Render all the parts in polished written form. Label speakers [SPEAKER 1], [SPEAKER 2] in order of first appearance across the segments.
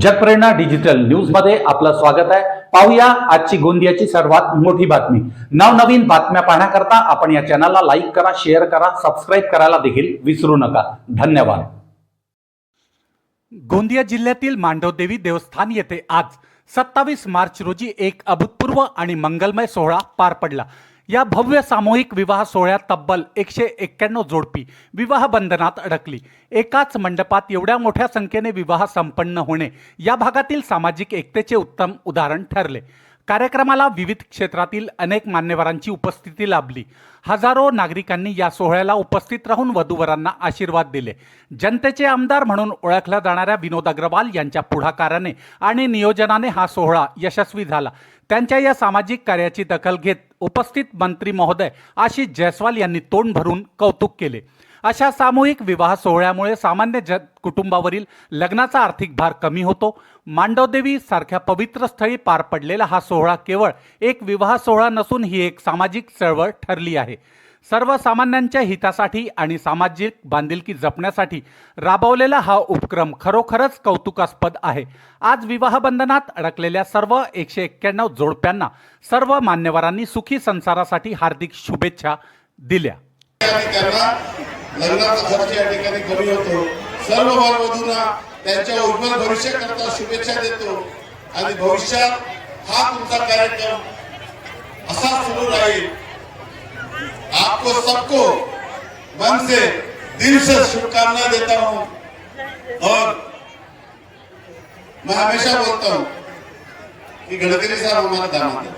[SPEAKER 1] जगप्रेरणा digital news मध्ये आपलं स्वागत आहे। पाहूया आजची गोंदियाची सर्वात मोठी बातमी। नवनवीन बातम्या पाहण्याकरता आपण या चॅनलला लाईक करा, शेअर करा, सबस्क्राइब करायला देखील विसरू नका। धन्यवाद।
[SPEAKER 2] गोंदिया जिल्ह्यातील मांडवदेवी देवस्थान येथे आज 27 मार्च रोजी एक अभूतपूर्व आणि मंगलमय सोहळा पार पडला। या भव्य सामूहिक विवाह सोहळ्यात तब्बल 191 जोडपी विवाह बंधनात अडकली। एकाच मंडपात एवढ्या मोठ्या संख्येने विवाह संपन्न होणे या भागातील सामाजिक एकतेचे उत्तम उदाहरण ठरले। कार्यक्रमाला विविध क्षेत्रातील अनेक मान्यवरांची उपस्थिती लाभली। हजारो नागरिकांनी या सोहळ्याला उपस्थित राहून वधूवरांना आशीर्वाद दिले। जनतेचे आमदार म्हणून ओळखल्या जाणाऱ्या विनोद अग्रवाल यांच्या पुढाकाराने आणि नियोजनाने हा सोहळा यशस्वी झाला। त्यांच्या या सामाजिक कार्याची दखल घेत उपस्थित मंत्री महोदय आशिष जयस्वाल यांनी तोंड भरून कौतुक केले। अशा सामूहिक विवाह सोहळ्यामुळे सामान्य कुटुंबावरील लग्नाचा आर्थिक भार कमी होतो। मांडवदेवी सारख्या पवित्र स्थळी पार पडलेला हा सोहळा केवळ एक विवाह सोहळा नसून ही एक सामाजिक चळवळ ठरली आहे। सर्वसामान्यांच्या हितासाठी आणि सामाजिक बांधिलकी जपण्यासाठी राबवलेला हा उपक्रम खरोखरच कौतुकास्पद आहे। आज विवाह बंधनात अडकलेल्या सर्व 191 जोडप्यांना सर्व मान्यवरांनी सुखी संसारासाठी हार्दिक शुभेच्छा दिल्या।
[SPEAKER 3] लग्नाचा खर्च या ठिकाणी कमी होतो। सर्व वधूंना त्यांच्या उज्ज्वल भविष्याकरता शुभेच्छा देतो आणि भविष्यात हा तुमचा कार्यक्रम असा सुरू राहील। आपको सबको मन से दिल से शुभकामनाएं देता हूं और मैं हमेशा बोलता हूं कि गडकरी साहब हमारा दामाद है।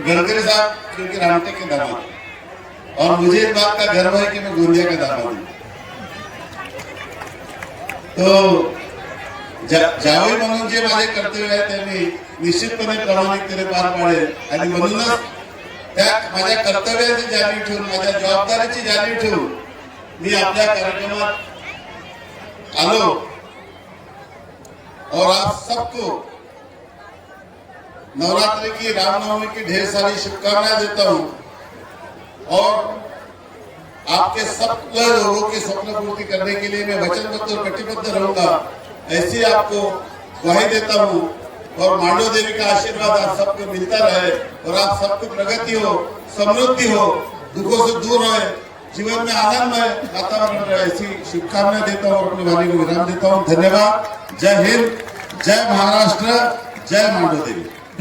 [SPEAKER 3] गडकरी साहब क्योंकि रामटेक के दामाद है और मुझे इस बात का गर्व है कि मैं गोंदिया का दामाद हूं। तो जावई म्हणून जे माझे कर्तव्य आहे त्यांनी निश्चितपणे प्रामाणिकतेने पार पाडेल आणि म्हणूनच त्या माझ्या कर्तव्याची जाणीव ठेवून माझ्या जबाबदारीची जाणीव ठेवून मी आपल्या कार्यक्रमात आलो और आप सबको नवरात्रि की, रामनवमी की ढेर सारी शुभकामनाएं देता हूं और आपके सब लोगों की स्वप्न पूर्ति करने के लिए मैं वचनबद्ध और कटिबद्ध रहूंगा, ऐसी आपको ग्वाही देता हूं। और मांडव देवी का आशीर्वाद आप सबको मिलता रहे और आप सबको प्रगति हो, समृद्धि हो, दुखों से दूर रहे, जीवन में आनंदमय वातावरण रहे, ऐसी शुभकामनाएं देता हूं और अपनी वाणी को विराम देता हूं। धन्यवाद। जय हिंद, जय महाराष्ट्र, जय मांडव देवी।